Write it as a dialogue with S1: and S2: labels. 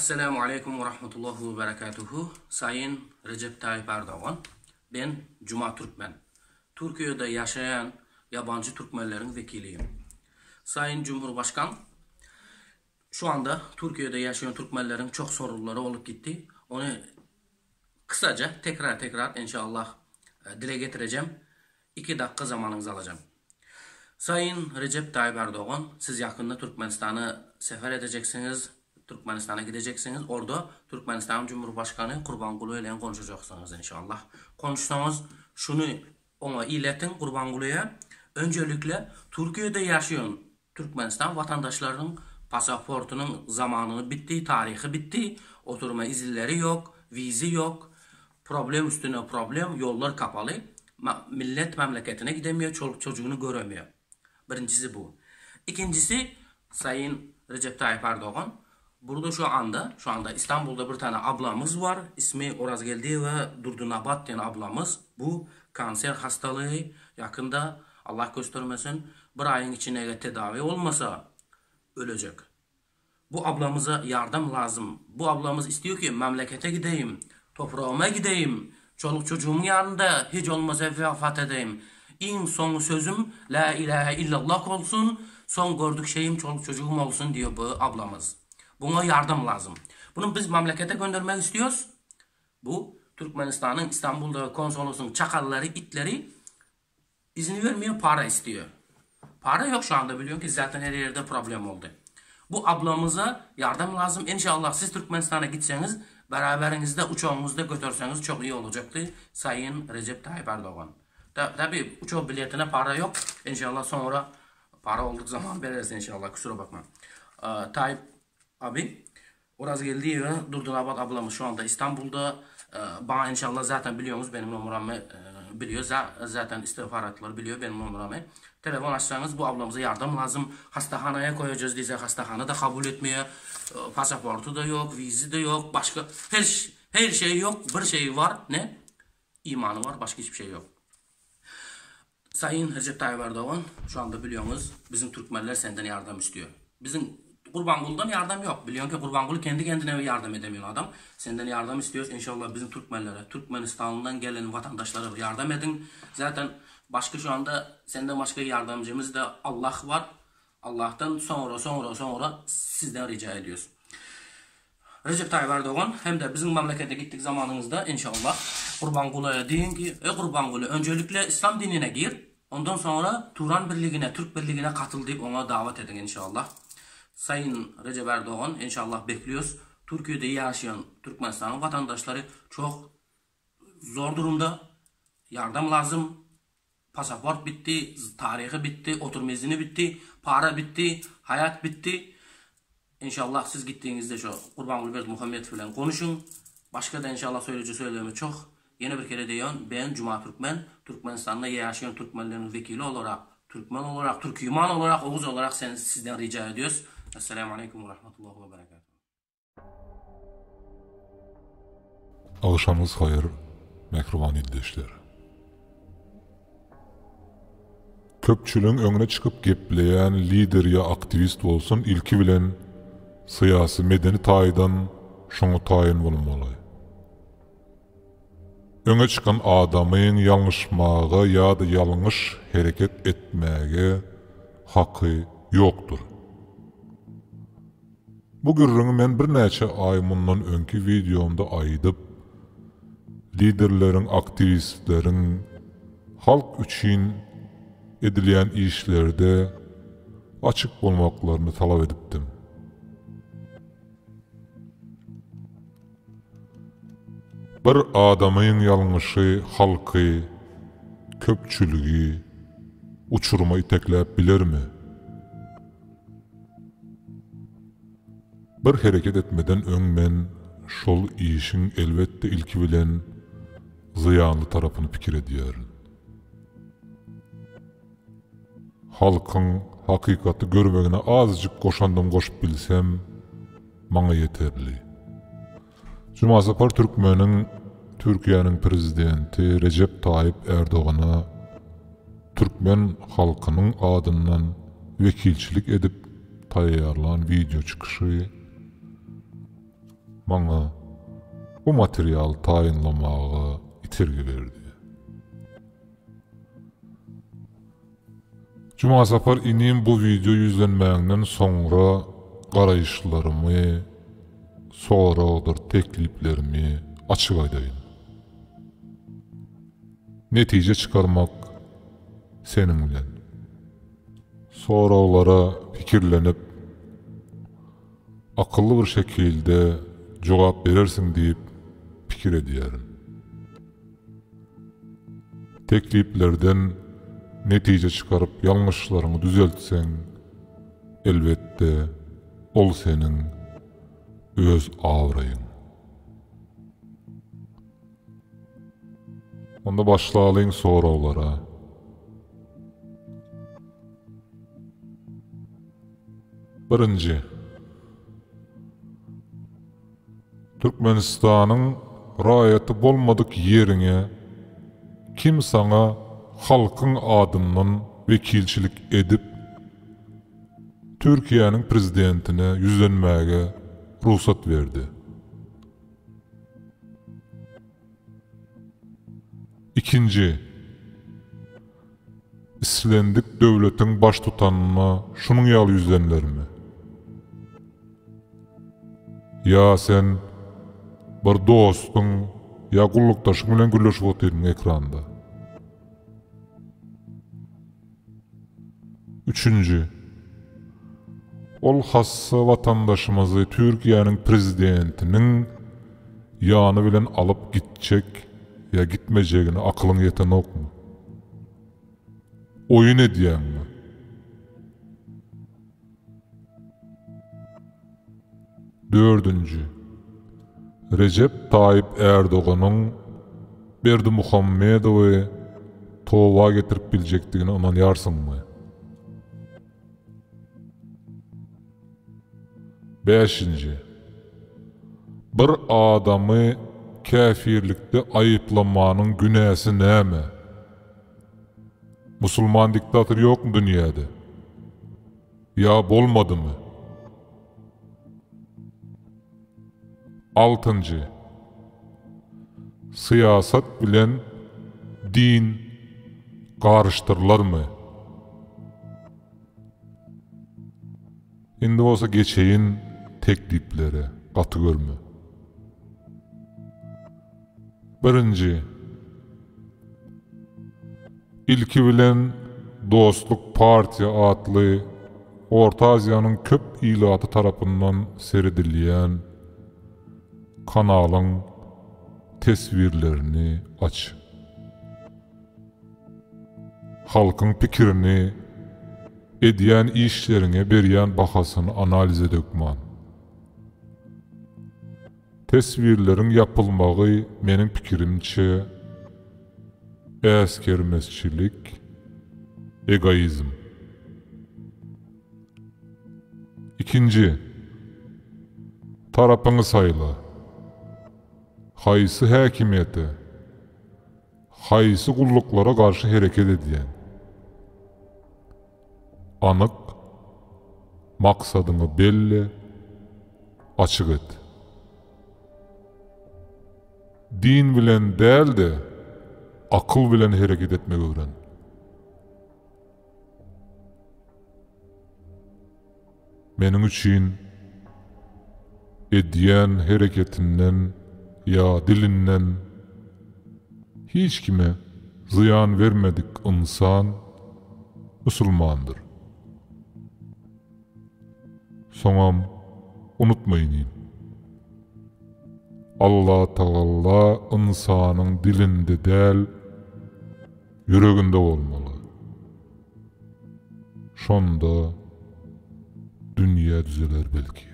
S1: Esselamu Aleyküm ve Rahmetullahi ve Berekatuhu. Sayın Recep Tayyip Erdoğan. Ben Cuma Türkmen. Türkiye'de yaşayan yabancı Türkmenlerin vekiliyim. Sayın Cumhurbaşkan, şu anda Türkiye'de yaşayan Türkmenlerin çok sorunları olup gitti. Onu kısaca tekrar inşallah dile getireceğim. 2 dakika zamanınızı alacağım. Sayın Recep Tayyip Erdoğan, siz yakında Türkmenistan'ı sefer edeceksiniz. Türkmenistan'a gideceksiniz. Orada Türkmenistan Cumhurbaşkanı Kurbanqulu ile konuşacaksınız inşallah. Konuşsanız şunu ona iletin Kurbanqulu'ya. Öncelikle Türkiye'de yaşayan Türkmenistan vatandaşlarının pasaportunun zamanını bitti, tarihi bitti. Oturma izinleri yok, vize yok. Problem üstüne problem, yollar kapalı. Millet memleketine gidemiyor, çoluk çocuğunu göremiyor. Birincisi bu. İkincisi, Sayın Recep Tayyip Erdoğan, burada şu anda İstanbul'da bir tane ablamız var. İsmi Orazgeldi ve Durdunabat diyen ablamız. Bu kanser hastalığı yakında Allah göstermesin bir ayın içine tedavi olmasa ölecek. Bu ablamıza yardım lazım. Bu ablamız istiyor ki memlekete gideyim, toprağıma gideyim, çoluk çocuğumun yanında hiç olmazsa vefat edeyim. En son sözüm la ilahe illallah olsun, son gördük şeyim çoluk çocuğum olsun diyor bu ablamız. Buna yardım lazım. Bunu biz memlekete göndermek istiyoruz. Bu Türkmenistan'ın İstanbul'da konsolosun çakalları, itleri izni vermiyor, para istiyor. Para yok şu anda, biliyorum ki zaten her yerde problem oldu. Bu ablamıza yardım lazım. İnşallah siz Türkmenistan'a gitseniz, beraberinizde uçağınızda götürseniz çok iyi olacaktı Sayın Recep Tayyip Erdoğan. Tabi uçak biletine para yok. İnşallah sonra para olduk zaman veririz inşallah, kusura bakma. Tayyip abi, Orazgeldi ve Durdunabat ablamız şu anda İstanbul'da. Bana inşallah zaten biliyorsunuz benim numaramı biliyor. Zaten istihbaratlar biliyor benim numaramı. Telefon açsanız bu ablamıza yardım lazım. Hastahaneye koyacağız diye hastahane da kabul etmiyor. Pasaportu da yok, vizi de yok. Başka her şey yok. Bir şey var. Ne? İmanı var. Başka hiçbir şey yok. Sayın Recep Tayyip Erdoğan, şu anda biliyorsunuz bizim Türkmenler senden yardım istiyor. Bizim Kurbanqulu'dan yardım yok. Biliyorsun ki Kurbanqulu kendi kendine yardım edemiyor adam. Senden yardım istiyoruz. İnşallah bizim Türkmenlere, Türkmenistan'dan gelen vatandaşlara yardım edin. Zaten başka şu anda senden başka yardımcımız da Allah var. Allah'tan sonra sizden rica ediyoruz. Recep Tayyip Erdoğan hem de bizim memlekete gittik zamanınızda inşallah Kurbanqulu'ya deyin ki Kurbanqulu öncelikle İslam dinine gir. Ondan sonra Turan Birliği'ne, Türk Birliği'ne katıl deyip ona davet edin inşallah. Sayın Recep Erdoğan inşallah bekliyoruz. Türkiye'de yaşayan Türkmenistan'ın vatandaşları çok zor durumda. Yardım lazım. Pasaport bitti, tarihi bitti, oturma izni bitti, para bitti, hayat bitti. İnşallah siz gittiğinizde şu Kurbanqulu Berdi Muhammed falan konuşun. Başka da inşallah söyleyeceğimi çok. Yine bir kere diyorum, ben Cuma Türkmen, Türkmenistan'da yaşayan Türkmenlerin vekili olarak, Türkmen olarak, Türküman olarak, Oğuz olarak sizden rica ediyoruz. Esselamu Aleyküm ve Rahmetullahi ve Berekatuhu.
S2: Ağışamız hayır, mehriban ildeşler. Köpçülüğün önüne çıkıp gepleyen lider ya aktivist olsun, ilki bilen siyasi medeni tayidan şunu tayin bulunmalı. Öne çıkan adamın yanlışmağa ya da yanlış hareket etmeye hakkı yoktur. Bu gürrüňi men bir näçe ay mundan öňki videomda aýdyp, liderleriň, aktivistleriň halk üçin edilýän işlerde açyk bolmaklaryny talap edipdim. Bir adamyň ýalňyşy halky, köpçüligi uçuruma itekläp bilermi? Bir hareket etmeden öň men şol işin elbette ilki bilen ziyanlı tarafını pikir ediýärin. Halkyň hakykaty görmegine azjyk goşandym goşup bilsem maňa ýeterli. Cuma Sapar Türkmeniň Türkiýanyň prezidenti Recep Tayyip Erdoğan'a Türkmen halkynyň adyndan vekilçilik edip taýýarlanan video çykyşy maňa bu material taýynlamagy itirgi berdi. Cuma sapar inim bu video yüzlenmäňden soňra garaýyşlarymy, soragyr tekliplerimi açyk aýdaýyn. Netije çıkarmak senin bilen. Soraglara pikirlenip akıllı bir şekilde cevap berersin diýip pikir edýärin. Tekliplerden netije çıkarıp yanlışlarını düzeltsen, elbette ol senin öz awraýyň. Onda başlaýyn soraglara. Birinci, Türkmenistanyň raýaty bolmadyk ýerine kim sana halkyň adyndan wekilçilik edip Türkiýanyň prezidentine yüzlenmäge ruhsat berdi? İkinci, İslendik döwletiň baş tutanyna şunuň ýaly yüzlenlermi? Ya sen bir dostuň ya gullukdaşyň bilen gülleşip oturýan ekranda. Üçüncü, ol hassa vatandaşymyzy Türkiýanyň prezidentiniň ýany bilen alyp gitjek ya gitmejegini akylyň ýeten okmy? Oyun edýänmi? Dördüncü, Recep Tayyip Erdoganyň Berdimuhammedowy towa getirip biljekdigini onanýarsyňmy? Beşinci, bir adamy käfirlikde aýyplamanyň günäsi näme? Musulman diktator ýokmy dünýäde? Ya bolmadymy? Altıncı, siyasat bilen din garıştırlarmy? Indi olsa geçeyin tekliplere, katı görme. Birinci, ilki bilen Dostluk Partiýa adly Orta Aziýanyň köp ilaty tarapyndan seredilýän kanalyň tesvirlerini aç. Halkyň pikirini, edýän işlerine berýän bahasyny analiz edekman. Tesvirlerin yapılmagy meniň pikirimçe äskermesçilik, egoizm. İkinci, tarapyňy saýla. Haýsy häkimiýete, haýsy gulluklara garşy hereket edýän? Anyk, maksadyny belli, açyk et. Din bilen däl de, akyl bilen hereket etmek öwren. Meniň üçin edýän hereketinden ya dilinden hiç kime ziyan vermedik insan Müslümandır. Soňam unutmaýyn. Allah Taala insanyň dilinde däl, yüreginde bolmaly. Şonda dünýä düzeler belki.